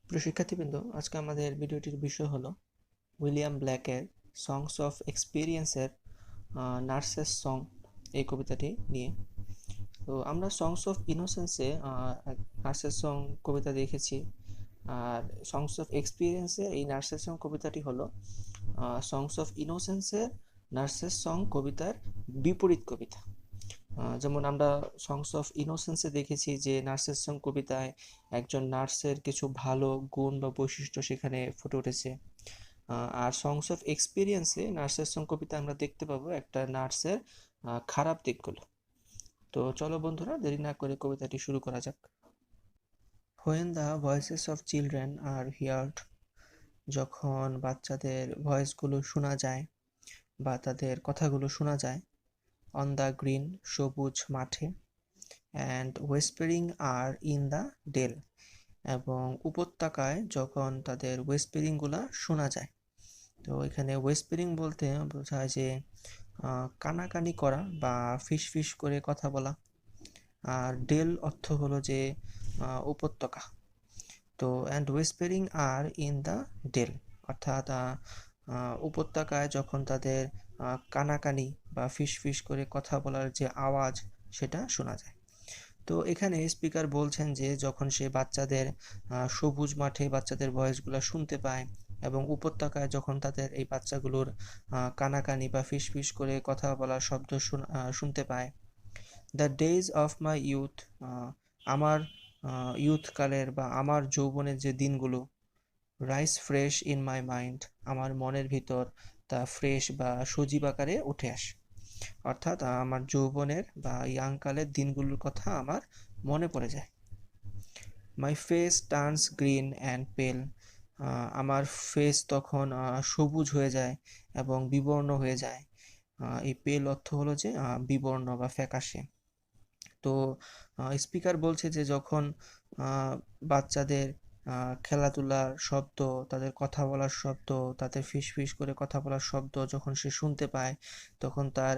প্রিয় শিক্ষার্থীবৃন্দ, আজকে আমাদের ভিডিওটির বিষয় হলো উইলিয়াম ব্ল্যাকের সংস অফ এক্সপিরিয়েন্সের নার্সেস সং এই কবিতাটি নিয়ে। তো আমরা সংস অফ ইনোসেন্সে নার্সেস সং কবিতা দেখেছি, আর সংস অফ এক্সপিরিয়েন্সে এই নার্সেস সং কবিতাটি হলো সংস অফ ইনোসেন্সের নার্সেস সং কবিতার বিপরীত কবিতা। যেমন আমরা সংস অফ ইনোসেন্সে দেখেছি যে নার্সেস সং কবিতায় একজন নার্সের কিছু ভালো গুণ বা বৈশিষ্ট্য সেখানে ফুটে উঠেছে। আর সংস অফ এক্সপিরিয়েন্সে নার্সের সং কবিতা আমরা দেখতে পাবো একটা নার্সের খারাপ দিকগুলো। তো চলো বন্ধুরা, দেরি না করে কবিতাটি শুরু করা যাক। When the voices of children are heard, যখন বাচ্চাদের ভয়েসগুলো শোনা যায় বা তাদের কথাগুলো শোনা যায়, অন দ্য গ্রিন, সবুজ মাঠে, and whispering are in the dale, এবং উপত্যকায় যখন তাদের ওয়েসপেরিংগুলো শোনা যায়। তো এখানে ওয়েসপেরিং বলতে বোঝায় যে কানাকানি করা বা ফিসফিস করে কথা বলা। আর ডেল অর্থ হলো যে উপত্যকা। তো and whispering are in the dale, অর্থাৎ উপত্যকায় যখন তাদের কানাকানি বা ফিসফিস করে কথা বলার যে আওয়াজ সেটা শোনা যায়। তো এখানে স্পিকার বলছেন যে যখন সে বাচ্চাদের সবুজ মাঠে বাচ্চাদের ভয়েসগুলো শুনতে পায় এবং উপত্যকায় যখন তাদের এই বাচ্চাগুলোর কানাকানি বা ফিসফিস করে কথা বলার শব্দ শুনতে পায়। The days of my youth, আমার ইউথ কালের বা আমার যৌবনের যে দিনগুলো, rice fresh in my mind, আমার মনের ভিতর তা ফ্রেশ বা সজীব আকারে উঠে আসে। অর্থাৎ আমার যৌবনের বা ইয়াং কালের দিনগুলোর কথা আমার মনে পড়ে যায়। My face turns green and পেল, আমার ফেস তখন সবুজ হয়ে যায় এবং বিবর্ণ হয়ে যায়। এই পেল অর্থ হলো যে বিবর্ণ বা ফ্যাকাশে। তো স্পিকার বলছে যে যখন বাচ্চাদের খেলাধুলার শব্দ, তাদের কথা বলার শব্দ, তাদের ফিসফিস করে কথা বলার শব্দ যখন সে শুনতে পায়, তখন তার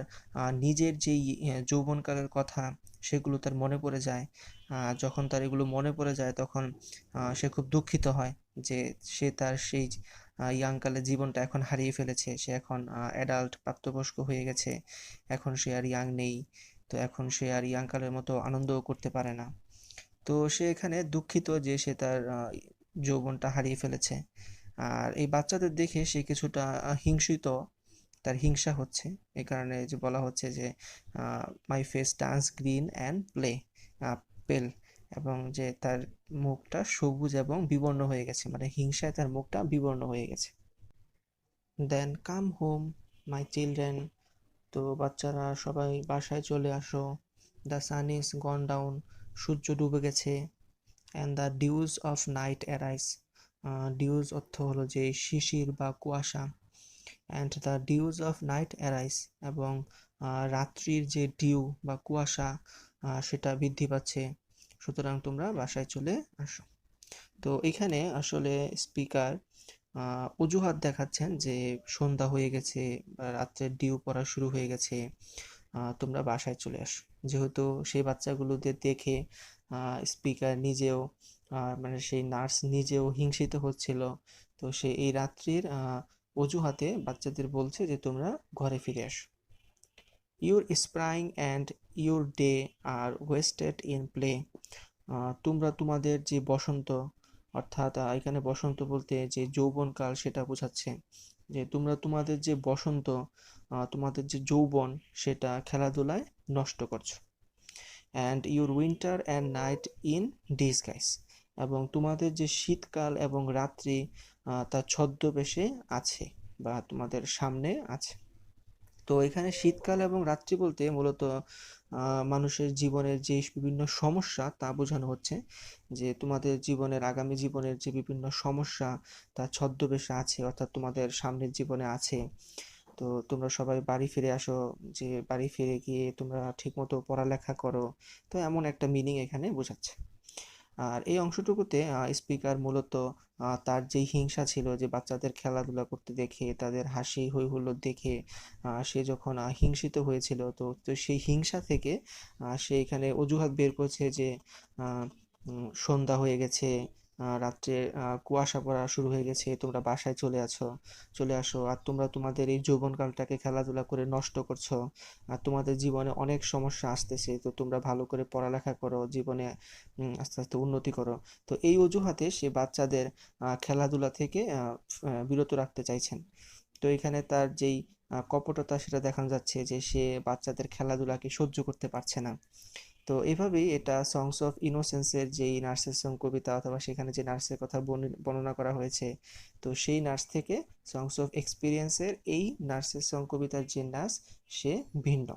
নিজের যেই যৌবনকালের কথা সেগুলো তার মনে পড়ে যায়। যখন তার এগুলো মনে পড়ে যায় তখন সে খুব দুঃখিত হয় যে সে তার সেই ইয়াংকালের জীবনটা এখন হারিয়ে ফেলেছে। সে এখন অ্যাডাল্ট প্রাপ্তবয়স্ক হয়ে গেছে, এখন সে আর ইয়াং নেই। তো এখন সে আর ইয়াংকালের মতো আনন্দও করতে পারে না। তো সে এখানে দুঃখিত যে সে তার যৌবনটা হারিয়ে ফেলেছে। আর এই বাচ্চাদের দেখে সে কিছুটা হিংসিত, তার হিংসা হচ্ছে। এই কারণে যে বলা হচ্ছে যে my face turns green and পেল, এবং যে তার মুখটা সবুজ এবং বিবর্ণ হয়ে গেছে, মানে হিংসায় তার মুখটা বিবর্ণ হয়ে গেছে। দেন কাম হোম মাই চিলড্রেন, তো বাচ্চারা সবাই বাসায় চলে আসো। The sun is gone down, সূর্য ডুবে গেছে। And the dews of night arise, dews অর্থ হলো যে শিশির বা কুয়াশা। And the dews of night arise, এবং রাত্রির যে ডিউ বা কুয়াশা সেটা বৃদ্ধি পাচ্ছে, সুতরাং তোমরা বাসায় চলে আসো। তো এখানে আসলে স্পিকার অজুহাত দেখাচ্ছেন যে সন্ধ্যা হয়ে গেছে বা রাত্রের ডিউ পড়া শুরু হয়ে গেছে, তোমরা বাসায় চলে আসো। যেহেতু সেই বাচ্চাগুলোদের দেখে স্পিকার নিজেও মানে সেই নার্স নিজেও হিংসিত হচ্ছিল, তো সে এই রাত্রির অজুহাতে বাচ্চাদের বলছে যে তোমরা ঘরে ফিরে আসো। Your spring and your day are wasted in play, তোমরা তোমাদের যে বসন্ত, অর্থাৎ এখানে বসন্ত বলতে যে যৌবনকাল সেটা বোঝাচ্ছে, যে তোমরা তোমাদের যে বসন্ত, তোমাদের যে যৌবন সেটা খেলাধুলায় নষ্ট করছো। And your winter and night in disguise, এবং তোমাদের যে শীতকাল এবং রাত্রি তা ছদ্মবেশে আছে বা তোমাদের সামনে আছে। তো এখানে শীতকাল এবং রাত্রি বলতে মূলত মানুষের জীবনের যে বিভিন্ন সমস্যা তা বোঝানো হচ্ছে, যে তোমাদের জীবনের আগামী জীবনের যে বিভিন্ন সমস্যা তা ছদ্মবেশে আছে, অর্থাৎ তোমাদের সামনের জীবনে আছে। তো তোমরা সবাই বাড়ি ফিরে আসো, যে বাড়ি ফিরে গিয়ে তোমরা ঠিকমতো পড়ালেখা করো। তো এমন একটা মিনিং এখানে বোঝাচ্ছে। আর এই অংশটুকুতে স্পিকার মূলত তার যেই হিংসা ছিল, যে বাচ্চাদের খেলাধুলা করতে দেখে তাদের হাসি হৈ হুল্লোড় দেখে সে যখন হিংসিত হয়েছিল, তো তো সেই হিংসা থেকে সে এখানে অজুহাত বের করছে যে সন্ধ্যা হয়ে গেছে, রাত্রে কুয়াশা পড়া শুরু হয়ে গেছে, তোমরা বাসায় চলে আসো, আর তোমরা তোমাদের এই যৌবনকালটাকে খেলাধুলা করে নষ্ট করছো, আর তোমাদের জীবনে অনেক সমস্যা আসতেছে, তো তোমরা ভালো করে পড়ালেখা করো, জীবনে আস্তে আস্তে উন্নতি করো। তো এই অজুহাতে সে বাচ্চাদের খেলাধুলা থেকে বিরত রাখতে চাইছেন। তো এখানে তার যেই কপটতা সেটা দেখানো যাচ্ছে যে সে বাচ্চাদের খেলাধুলাকে সহ্য করতে পারছে না। তো এভাবেই এটা সংস অফ ইনোসেন্সের যেই নার্সের সং কবিতা, অথবা সেখানে যে নার্সের কথা বর্ণনা করা হয়েছে, তো সেই নার্স থেকে সংস অফ এক্সপিরিয়েন্সের এই নার্সের সং কবিতার যে নার্স, সে ভিন্ন।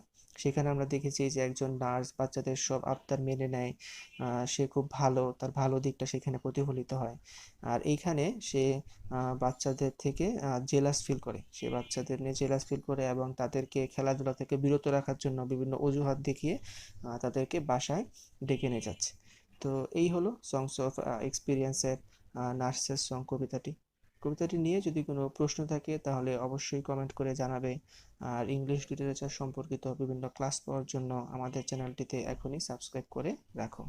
সেখানে আমরা দেখেছি যে একজন নার্স বাচ্চাদের সব আবদার মেনে নেয়, সে খুব ভালো, তার ভালো দিকটা সেখানে প্রতিফলিত হয়। আর এইখানে সে বাচ্চাদের থেকে জেলাস ফিল করে, সে বাচ্চাদের নিয়ে জেলাস ফিল করে এবং তাদেরকে খেলাধুলা থেকে বিরত রাখার জন্য বিভিন্ন অজুহাত দেখিয়ে তাদেরকে বাসায় ডেকে নিয়ে যাচ্ছে। তো এই হলো সংস অফ এক্সপিরিয়েন্সের নার্সেস সং কবিতাটি নিয়ে যদি কোনো প্রশ্ন থাকে তাহলে অবশ্যই কমেন্ট করে জানাবে। আর ইংলিশ লিটারেচার সম্পর্কিত বিভিন্ন ক্লাস পাওয়ার জন্য আমাদের চ্যানেলটিতে এখনই সাবস্ক্রাইব করে রাখো।